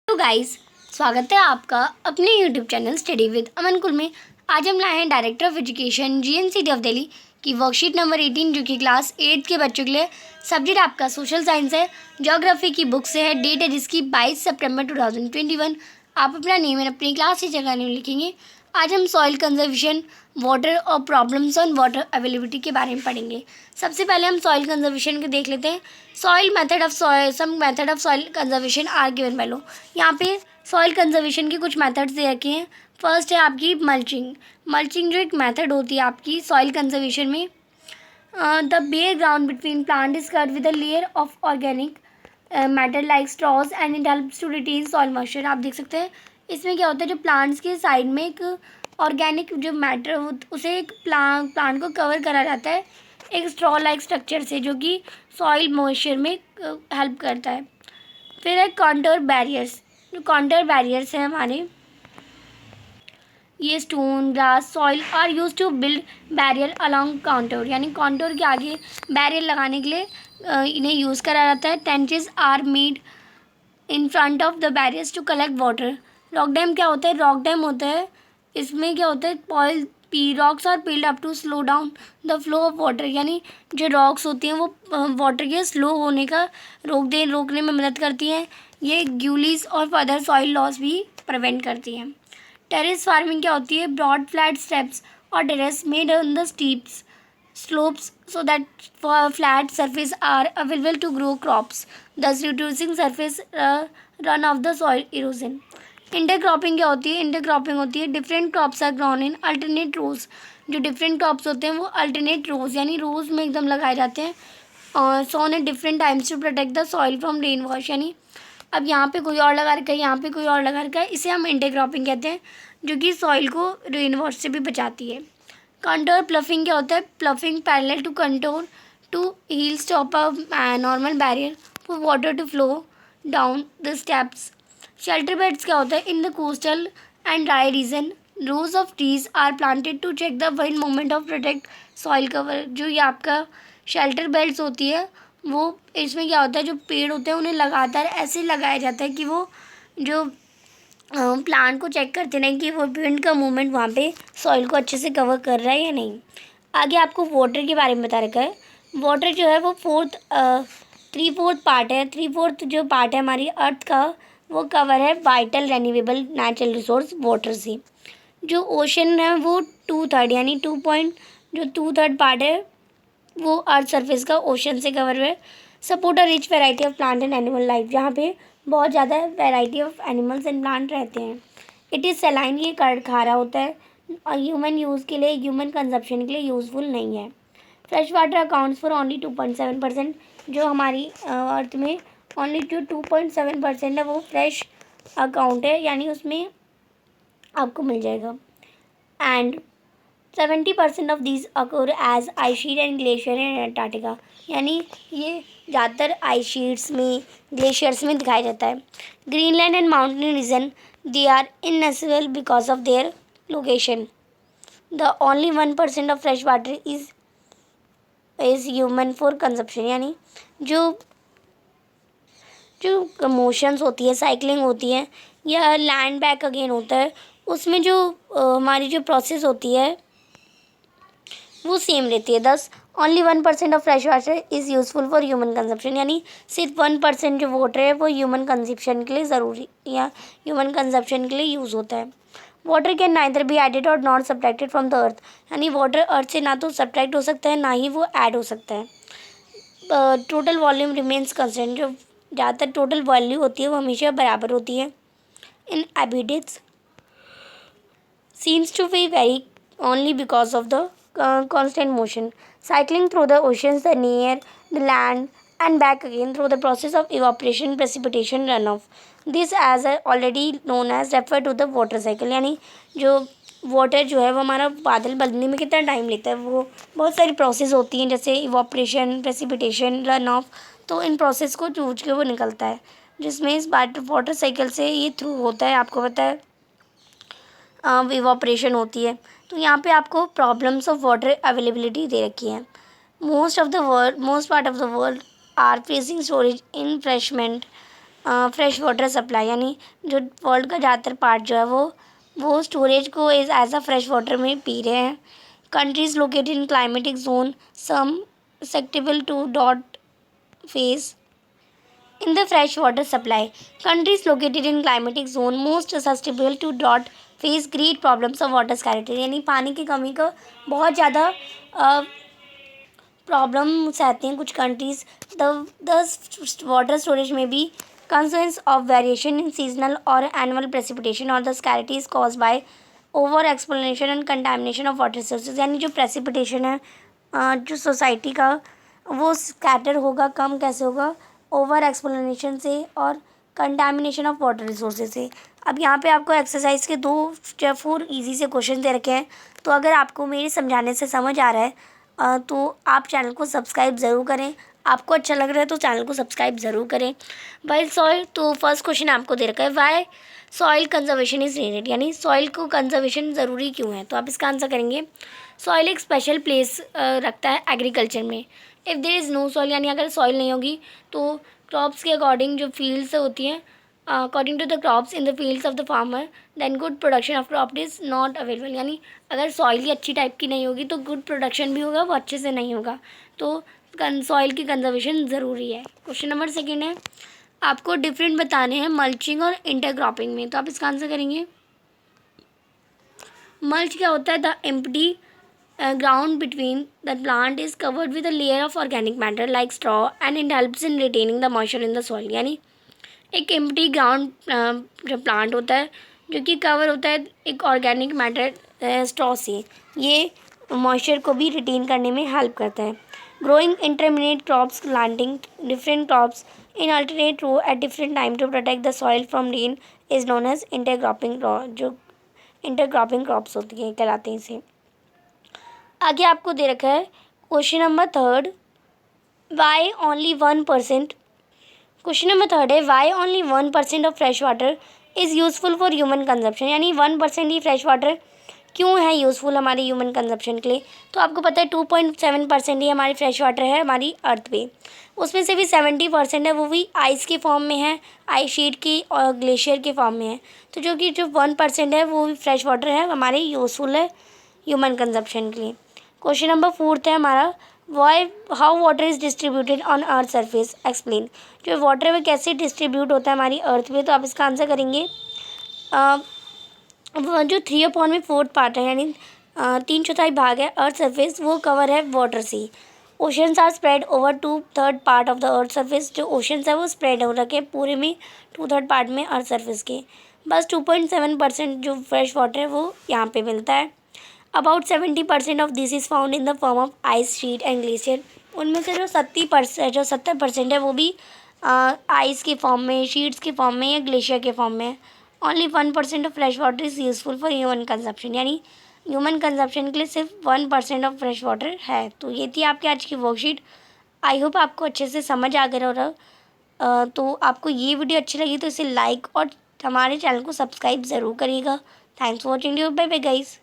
तो गाइस, स्वागत है आपका अपने यूट्यूब चैनल स्टडी विद अमन कुल में। आज हम लाए हैं director of education GNCT of Delhi की वर्कशीट नंबर 18 जो कि क्लास 8 के बच्चों के लिए। सब्जेक्ट आपका सोशल साइंस है। ज्योग्राफी की बुक से है। डेट है जिसकी 22 सितंबर 2021। आप अपना नेम एंड अपनी क्लास टीचर का नेम लिखेंगे। आज हम सॉइल कंजर्वेशन, वाटर और प्रॉब्लम्स ऑन वाटर अवेलेबिलिटी के बारे में पढ़ेंगे। सबसे पहले हम सॉइल कंजर्वेशन को देख लेते हैं। Soil method of soil some method of soil conservation are given below. यहाँ पे सॉइल कंजर्वेशन के कुछ मेथड्स दे रखे हैं। फर्स्ट है आपकी मल्चिंग। मल्चिंग जो एक मेथड होती है आपकी सॉइल कंजर्वेशन में। The bare ground between plant is covered with a layer of organic matter like straws and it helps to retain soil moisture. आप देख सकते हैं इसमें क्या होता है, जो प्लांट्स के साइड में एक ऑर्गेनिक जो मैटर उसे एक प्लांट को कवर करा जाता है एक स्ट्रॉ लाइक स्ट्रक्चर से, जो कि सॉइल मॉइस्चर में हेल्प करता है। फिर है कॉन्टोर बैरियर्स। जो कॉन्टोर बैरियर्स हैं हमारे, ये stone, grass, soil are use to build barrier along contour, यानी कॉन्टोर के आगे बैरियर लगाने के लिए इन्हें यूज़ करा जाता है। Trenches are made in front of the barriers to collect water. Rock dam क्या होता है? रॉक डैम होता है, इसमें क्या होता है, पॉइल पी rocks are piled up to slow down the flow of water, यानी जो रॉक्स होती हैं वो वाटर के स्लो होने का रोकने में मदद करती हैं। ये ग्यूलीज और फर्दर सॉइल लॉस भी प्रिवेंट करती हैं। टेरेस फार्मिंग क्या होती है? ब्रॉड फ्लैट स्टेप्स और terrace made on the steeps slopes so that flat surface are available to grow crops, thus reducing surface run of the soil erosion. Intercropping क्या होती है? इंटरक्रॉपिंग होती है different crops are grown in alternate rows. जो different crops होते हैं वो alternate रोज यानी रोज में एकदम लगाए जाते हैं और sown at different times to protect the soil from rain wash, यानी अब यहाँ पे कोई और लगा रखा है, यहाँ पे कोई और लगा रखा है, इसे हम इंटरक्रॉपिंग कहते हैं, जो कि सॉइल को रेन वॉश से भी बचाती है। कंटोर प्लफिंग क्या होता है? Ploughing parallel to contour to hill stop a normal barrier for water to flow down the steps. Shelter beds क्या होता है? In the coastal and dry region rows of trees are planted to check the wind movement of protect soil cover. जो ये आपका shelter beds होती है वो, इसमें क्या होता है, जो पेड़ होते हैं उन्हें लगातार ऐसे लगाया जाता है कि वो जो प्लांट को चेक करते रहें कि वो विंड का मूवमेंट वहाँ पे सॉइल को अच्छे से कवर कर रहा है या नहीं। आगे आपको वाटर के बारे में बता रखा है। वाटर जो है वो 3/4 पार्ट है। 3/4 जो पार्ट है हमारी अर्थ का वो कवर है vital renewable natural resource water से। जो ओशन है वो 2/3 यानी 2/3 पार्ट है वो अर्थ सरफेस का ओशन से कवर है। Support a rich variety of plant and animal life, जहाँ पे बहुत ज़्यादा variety of animals and plant रहते हैं। इट इज़ सलाइन, ये खारा होता है और ह्यूमन यूज़ के लिए, ह्यूमन कंजप्शन के लिए यूज़फुल नहीं है। Fresh water accounts for only 2.7%। जो हमारी अर्थ में ओनली जो 2.7% है वो फ्रेश अकाउंट है, यानी उसमें आपको मिल जाएगा। And 70% of these occur as ice sheet and glacier in Antarctica, यानी ये ज़्यादातर आइस शीट्स में, ग्लेशियर्स में दिखाई देता है। Greenland and mountain region they are inaccessible because of their location. The only 1% of fresh water is human for consumption, यानी जो जो मोशंस होती है, साइकिलिंग होती है या लैंड बैक अगेन होता है, उसमें जो हमारी जो प्रोसेस होती है वो सेम रहती है। दस only 1% of fresh water is useful for human consumption, यानी सिर्फ 1% जो वाटर है वो ह्यूमन कंजप्शन के लिए ज़रूरी या ह्यूमन कंजप्शन के लिए यूज़ होता है। Water can neither be added और not subtracted from the earth, यानी वाटर अर्थ से ना तो सब्ट्रैक्ट हो सकता है ना ही वो ऐड हो सकता है। टोटल वॉल्यूम रिमेन्स कंस्टेंट, जो ज़्यादातर टोटल वॉल्यूम होती है वो हमेशा बराबर होती है। इन एबिडेट्स seems to be vary only because of the constant motion cycling through the oceans, the near the land and back again through the process of evaporation, precipitation, runoff. This as already known as refer to the water cycle, यानी जो water जो है वो हमारा बादल बनने में कितना टाइम लेता है, वो बहुत सारी प्रोसेस होती हैं जैसे इवापोरेशन, प्रेसिपिटेशन, रन ऑफ। तो इन प्रोसेस को जूझ के वो निकलता है, जिसमें इस वाटर साइकिल से ये थ्रू होता है। आपको पता है इवापोरेशन होती है। तो यहाँ पे आपको प्रॉब्लम्स ऑफ वाटर अवेलेबिलिटी दे रखी है। Most part of the world are facing storage इनफ्रेशमेंट फ्रेश वाटर सप्लाई, यानी जो वर्ल्ड का ज़्यादातर पार्ट जो है वो स्टोरेज को एज अ फ्रेश वाटर में पी रहे हैं। Countries located in climatic zone some susceptible to drought phase in the fresh water supply. Countries located in climatic zone most susceptible to drought face great problems of water scarcity, यानी पानी की कमी का बहुत ज़्यादा प्रॉब्लम सहते हैं कुछ कंट्रीज। द वाटर स्टोरेज में भी concerns of variation in seasonal और एनुअल प्रेसिपिटेशन और the scarcity is cause by over exploitation and contamination of water sources, यानी जो प्रेसिपिटेशन है जो सोसाइटी का वो स्कैटर होगा, कम कैसे होगा, ओवर एक्सप्लोनेशन से और कंटामिनेशन ऑफ वाटर रिसोर्सेज से। अब यहाँ पे आपको एक्सरसाइज के 4 इजी से क्वेश्चन दे रखे हैं, तो अगर आपको मेरे समझाने से समझ आ रहा है तो आप चैनल को सब्सक्राइब ज़रूर करें। आपको अच्छा लग रहा है तो चैनल को सब्सक्राइब ज़रूर करें। वाइल सॉइल, तो फर्स्ट क्वेश्चन आपको दे रखा है why soil conservation is needed, यानी सॉइल को कंजर्वेशन ज़रूरी क्यों है। तो आप इसका आंसर करेंगे सॉइल एक स्पेशल प्लेस रखता है एग्रीकल्चर में। If there is no soil, यानी अगर सॉइल नहीं होगी तो क्रॉप्स के अकॉर्डिंग जो फील्ड्स होती हैं according to the crops in the fields of the farmer then good production of crop is not available, यानी अगर सॉइल ही अच्छी टाइप की नहीं होगी तो गुड प्रोडक्शन भी होगा, वो अच्छे से नहीं होगा। तो सॉइल की कंजर्वेशन ज़रूरी है। क्वेश्चन नंबर 2 है, आपको डिफरेंट बताने हैं मल्चिंग और इंटरक्रॉपिंग में। तो आप इसका आंसर करेंगे मल्च क्या होता है, the empty ground between the plant is covered with a layer of organic matter like straw and it helps in retaining the moisture in the soil, यानी एक एम्प्टी ग्राउंड जो प्लांट होता है जो कि कवर होता है एक ऑर्गेनिक मैटर स्ट्रॉ से, ये मॉइस्चर को भी रिटेन करने में हेल्प करता है। Growing intermediate crops, planting different crops in alternate row at different time to protect the soil from rain is known as intercropping. जो इंटरक्रॉपिंग क्रॉप्स होती हैं कहलाते हैं इसे। आगे आपको दे रखा है question number 3, why only 1%। Question number 3 है why only 1% of fresh water is useful for human consumption, यानी 1% ही फ्रेश वाटर क्यों है यूज़फुल हमारे ह्यूमन कंजप्शन के लिए। तो आपको पता है 2.7% ही हमारी फ्रेश वाटर है हमारी अर्थ पे, उसमें से भी 70% है वो भी आइस के फॉर्म में है, आइस शीट की और ग्लेशियर के फॉर्म में है। तो जो 1% है वो भी फ्रेश वाटर है हमारे यूज़फुल है ह्यूमन कंजप्शन के लिए। क्वेश्चन नंबर 4 है हमारा how water is distributed on earth surface explain, जो वाटर है वो कैसे डिस्ट्रीब्यूट होता है हमारी अर्थ पे। तो आप इसका आंसर करेंगे जो 3/4 पार्ट है, यानी 3/4 भाग है अर्थ सरफेस, वो कवर है वाटर से। Oceans are spread over 2/3 part of the earth surface, जो ओशंस है वो स्प्रेड हो रखे पूरे में 2/3 पार्ट में अर्थ सरफेस के। बस 2.7% जो फ्रेश वाटर है वो यहाँ पे मिलता है। About 70% of this is found in the form of ice sheet and glacier, उनमें से जो 70% है वो भी आइस के फॉर्म में, शीट्स के फॉर्म में या ग्लेशियर के फॉर्म में है। Only 1% of fresh water is useful for human consumption, यानी ह्यूमन कंजप्शन के लिए सिर्फ 1% ऑफ फ्रेश वाटर है। तो ये थी आपकी आज की वर्कशीट। आई होप आपको अच्छे से समझ आ गया होगा। तो आपको ये वीडियो अच्छी लगी तो इसे लाइक और हमारे चैनल को सब्सक्राइब ज़रूर करिएगा। Thanks for watching, bye bye guys.